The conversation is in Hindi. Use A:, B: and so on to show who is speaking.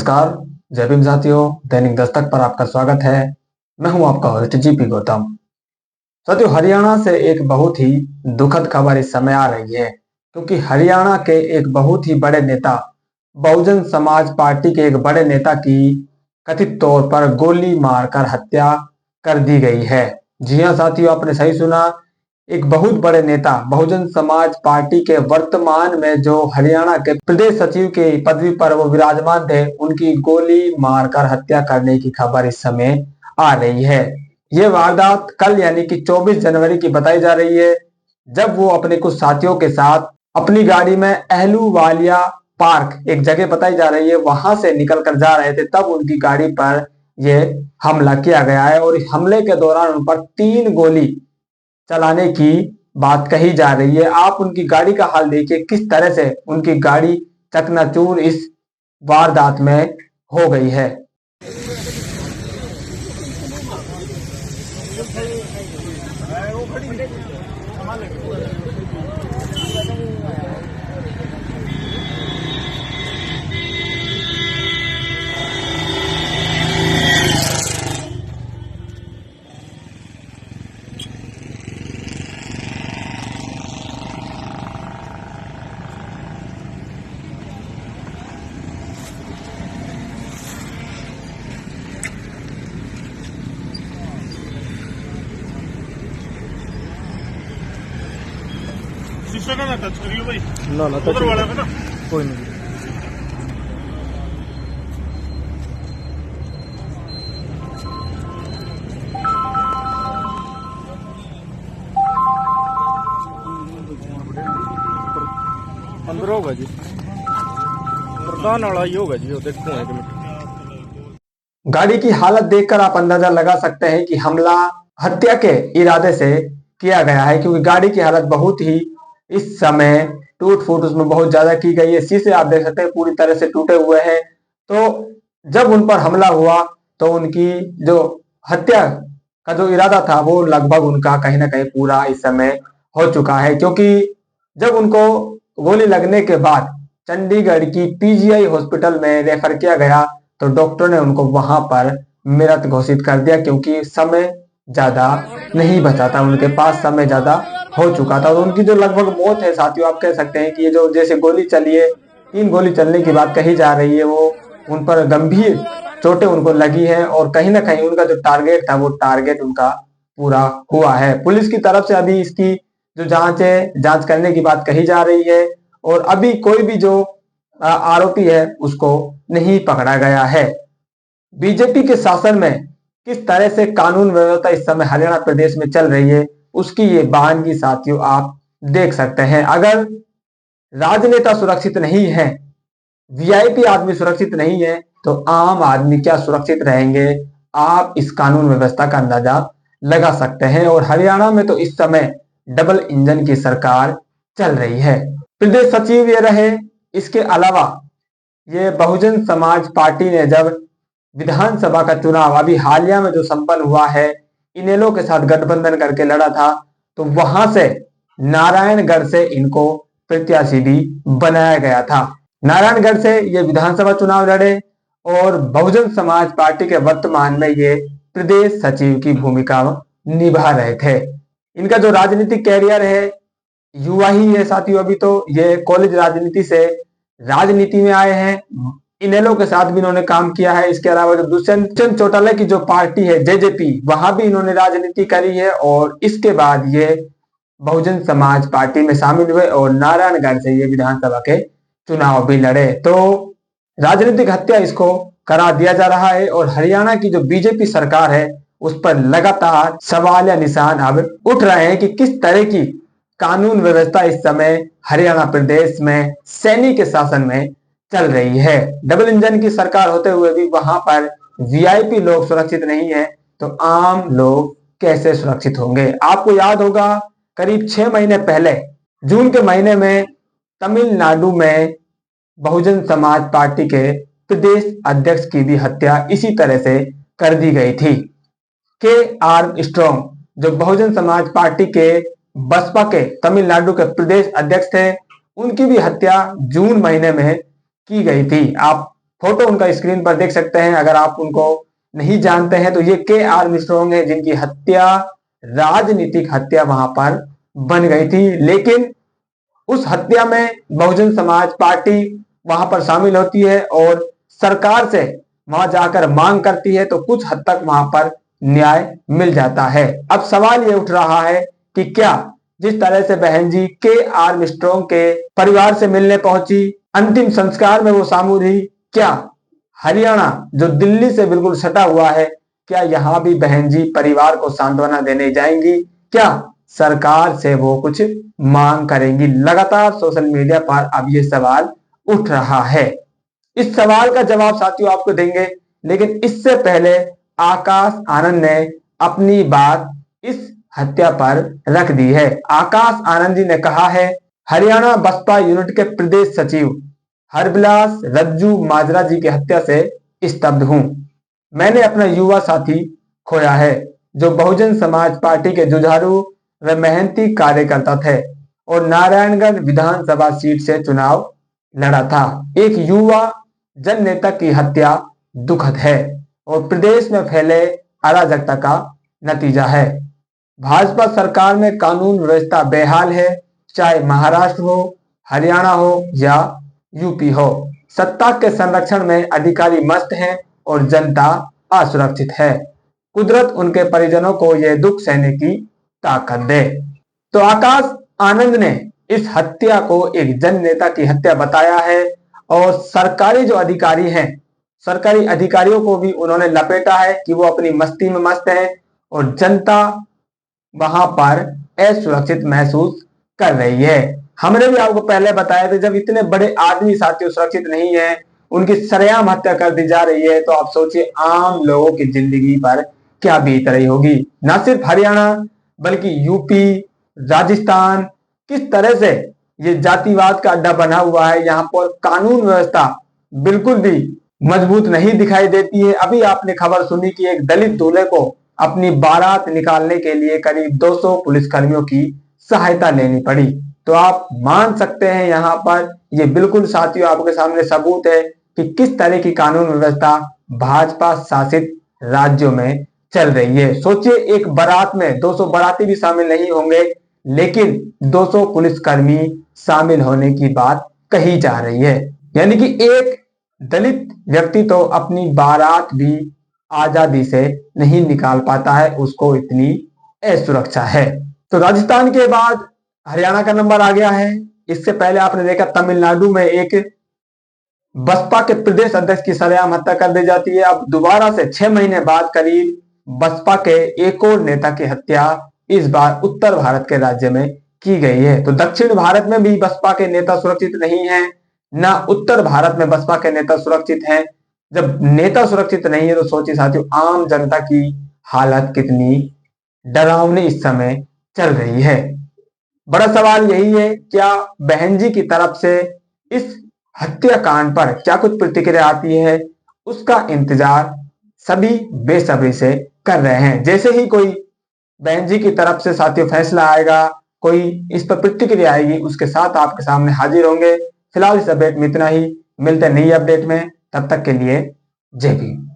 A: नमस्कार, जय भीम साथियों। दैनिक दस्तक पर आपका स्वागत है। मैं हूं आपका होस्ट जीपी गौतम। साथियों, हरियाणा से एक बहुत ही दुखद खबर इस समय आ रही है, क्योंकि हरियाणा के एक बहुत ही बड़े नेता, बहुजन समाज पार्टी के एक बड़े नेता की कथित तौर पर गोली मारकर हत्या कर दी गई है। जी हां साथियों, आपने सही सुना। एक बहुत बड़े नेता, बहुजन समाज पार्टी के वर्तमान में जो हरियाणा के प्रदेश सचिव के पदवी पर वो विराजमान थे, उनकी गोली मारकर हत्या करने की खबर इस समय आ रही है। ये वारदात कल यानी कि 24 जनवरी की बताई जा रही है, जब वो अपने कुछ साथियों के साथ अपनी गाड़ी में अहलूवालिया पार्क, एक जगह बताई जा रही है, वहां से निकल कर जा रहे थे, तब उनकी गाड़ी पर यह हमला किया गया है। और इस हमले के दौरान उन पर 3 गोली चलाने की बात कही जा रही है। आप उनकी गाड़ी का हाल देखिए, किस तरह से उनकी गाड़ी चकनाचूर इस वारदात में हो गई है।
B: शीशा का ना टच करियो भाई।
C: ना ना
B: उधर वाला पे ना
C: कोई नहीं। 15 होगा जी, प्रधान वाला ही होगा जी। वो देखते हैं 1 मिनट।
A: गाड़ी की हालत देखकर आप अंदाजा लगा सकते हैं कि हमला हत्या के इरादे से किया गया है, क्योंकि गाड़ी की हालत बहुत ही इस समय टूट फूट उसमें बहुत ज्यादा की गई है। शीशे आप देख सकते हैं पूरी तरह से टूटे हुए हैं। तो जब उन पर हमला हुआ तो उनकी जो हत्या का जो इरादा था वो लगभग उनका कहीं ना कहीं पूरा इस समय हो चुका है, क्योंकि जब उनको गोली लगने के बाद चंडीगढ़ की पीजीआई हॉस्पिटल में रेफर किया गया तो डॉक्टर ने उनको वहां पर मृत घोषित कर दिया, क्योंकि समय ज्यादा नहीं बचा था, उनके पास समय ज्यादा हो चुका था। और उनकी जो लगभग मौत है साथियों, आप कह सकते हैं कि ये जो जैसे गोली चली है, 3 गोली चलने की बात कही जा रही है, वो उन पर गंभीर चोटें उनको लगी है और कहीं ना कहीं उनका जो टारगेट था वो टारगेट उनका पूरा हुआ है। पुलिस की तरफ से अभी इसकी जो जांच है, जांच करने की बात कही जा रही है और अभी कोई भी जो आरोपी है उसको नहीं पकड़ा गया है। बीजेपी के शासन में किस तरह से कानून व्यवस्था इस समय हरियाणा प्रदेश में चल रही है, उसकी ये बयानगी साथियों आप देख सकते हैं। अगर राजनेता सुरक्षित नहीं है, वीआईपी आदमी सुरक्षित नहीं है, तो आम आदमी क्या सुरक्षित रहेंगे, आप इस कानून व्यवस्था का अंदाजा लगा सकते हैं। और हरियाणा में तो इस समय डबल इंजन की सरकार चल रही है। प्रदेश सचिव ये रहे, इसके अलावा ये बहुजन समाज पार्टी ने जब विधानसभा का चुनाव अभी हालिया में जो संपन्न हुआ है, इनेलो के साथ गठबंधन करके लड़ा था, तो वहां से नारायणगढ़ से इनको प्रत्याशी भी बनाया गया था। नारायणगढ़ से ये विधानसभा चुनाव लड़े और बहुजन समाज पार्टी के वर्तमान में ये प्रदेश सचिव की भूमिका निभा रहे थे। इनका जो राजनीतिक कैरियर है युवा ही है साथियों। अभी तो ये कॉलेज राजनीति से राजनीति में आए हैं, इनेलो के साथ भी इन्होंने काम किया है। इसके अलावा जो दुष्यंत चौटाला की जो पार्टी है जेजेपी, वहां भी इन्होंने राजनीति करी है और इसके बाद ये बहुजन समाज पार्टी में शामिल हुए और नारायणगढ़ से ये विधानसभा के चुनाव भी लड़े। तो राजनीतिक हत्या इसको करा दिया जा रहा है और हरियाणा की जो बीजेपी सरकार है उस पर लगातार सवाल या निशान अब उठ रहे हैं कि किस तरह की कानून व्यवस्था इस समय हरियाणा प्रदेश में सैनी के शासन में चल रही है। डबल इंजन की सरकार होते हुए भी वहां पर वीआईपी लोग सुरक्षित नहीं है, तो आम लोग कैसे सुरक्षित होंगे। आपको याद होगा करीब 6 महीने पहले जून के महीने में तमिलनाडु में बहुजन समाज पार्टी के प्रदेश अध्यक्ष की भी हत्या इसी तरह से कर दी गई थी। के आर स्ट्रॉन्ग जो बहुजन समाज पार्टी के बसपा के तमिलनाडु के प्रदेश अध्यक्ष थे, उनकी भी हत्या जून महीने में की गई थी। आप फोटो उनका स्क्रीन पर देख सकते हैं। अगर आप उनको नहीं जानते हैं तो ये के.आर. आर्मस्ट्रांग है, जिनकी हत्या राजनीतिक हत्या वहां पर बन गई थी। लेकिन उस हत्या में बहुजन समाज पार्टी वहां पर शामिल होती है और सरकार से वहां जाकर मांग करती है, तो कुछ हद तक वहां पर न्याय मिल जाता है। अब सवाल ये उठ रहा है कि क्या जिस तरह से बहन जी के.आर. आर्मस्ट्रांग के परिवार से मिलने पहुंची, अंतिम संस्कार में वो शामिल हुई, क्या हरियाणा जो दिल्ली से बिल्कुल सटा हुआ है, क्या यहां भी बहन जी परिवार को सांत्वना देने जाएंगी? क्या सरकार से वो कुछ मांग करेंगी? लगातार सोशल मीडिया पर अब ये सवाल उठ रहा है। इस सवाल का जवाब साथियों आपको देंगे, लेकिन इससे पहले आकाश आनंद ने अपनी बात इस हत्या पर रख दी है। आकाश आनंद जी ने कहा है, हरियाणा बसपा यूनिट के प्रदेश सचिव हरबिलास रज्जू माजरा जी की हत्या से स्तब्ध हूं। मैंने अपना युवा साथी खोया है, जो बहुजन समाज पार्टी के जुझारू व मेहनती कार्यकर्ता थे और नारायणगढ़ विधानसभा सीट से चुनाव लड़ा था। एक युवा जन नेता की हत्या दुखद है और प्रदेश में फैले अराजकता का नतीजा है। भाजपा सरकार में कानून व्यवस्था बेहाल है, चाहे महाराष्ट्र हो, हरियाणा हो या यूपी हो। सत्ता के संरक्षण में अधिकारी मस्त हैं और जनता असुरक्षित है। कुदरत उनके परिजनों को यह दुख सहने की ताकत दे। तो आकाश आनंद ने इस हत्या को एक जन नेता की हत्या बताया है और सरकारी जो अधिकारी हैं, सरकारी अधिकारियों को भी उन्होंने लपेटा है कि वो अपनी मस्ती में मस्त है और जनता वहां पर असुरक्षित महसूस कर रही है। हमने भी आपको पहले बताया था, जब इतने बड़े आदमी साथियों सुरक्षित नहीं है, उनकी सरेआम हत्या कर दी जा रही है, तो आप सोचिए आम लोगों की जिंदगी पर क्या बीत रही होगी। ना सिर्फ हरियाणा बल्कि यूपी, राजस्थान, किस तरह से ये जातिवाद का अड्डा बना हुआ है। यहाँ पर कानून व्यवस्था बिल्कुल भी मजबूत नहीं दिखाई देती है। अभी आपने खबर सुनी कि एक दलित दूल्हे को अपनी बारात निकालने के लिए करीब 200 पुलिसकर्मियों की सहायता लेनी पड़ी। तो आप मान सकते हैं यहाँ पर ये बिल्कुल साथियों आपके सामने सबूत है कि किस तरह की कानून व्यवस्था भाजपा शासित राज्यों में चल रही है। सोचिए एक बारात में 200 बाराती भी शामिल नहीं होंगे, लेकिन 200 पुलिसकर्मी शामिल होने की बात कही जा रही है। यानी कि एक दलित व्यक्ति तो अपनी बारात भी आजादी से नहीं निकाल पाता है, उसको इतनी असुरक्षा है। तो राजस्थान के बाद हरियाणा का नंबर आ गया है। इससे पहले आपने देखा तमिलनाडु में एक बसपा के प्रदेश अध्यक्ष की सरेआम हत्या कर दी जाती है। अब दोबारा से 6 महीने बाद करीब बसपा के एक और नेता की हत्या इस बार उत्तर भारत के राज्य में की गई है। तो दक्षिण भारत में भी बसपा के नेता सुरक्षित नहीं है, ना उत्तर भारत में बसपा के नेता सुरक्षित हैं। जब नेता सुरक्षित नहीं है तो सोचिए साथियों आम जनता की हालत कितनी डरावनी इस समय चल रही है। बड़ा सवाल यही है, क्या बहन जी की तरफ से इस हत्याकांड पर क्या कुछ प्रतिक्रिया आती है, उसका इंतजार सभी बेसब्री से कर रहे हैं। जैसे ही कोई बहन जी की तरफ से साथियों फैसला आएगा, कोई इस पर प्रतिक्रिया आएगी, उसके साथ आपके सामने हाजिर होंगे। फिलहाल इस अपडेट में इतना ही, मिलते हैं नई अपडेट में, तब तक के लिए जय भीम।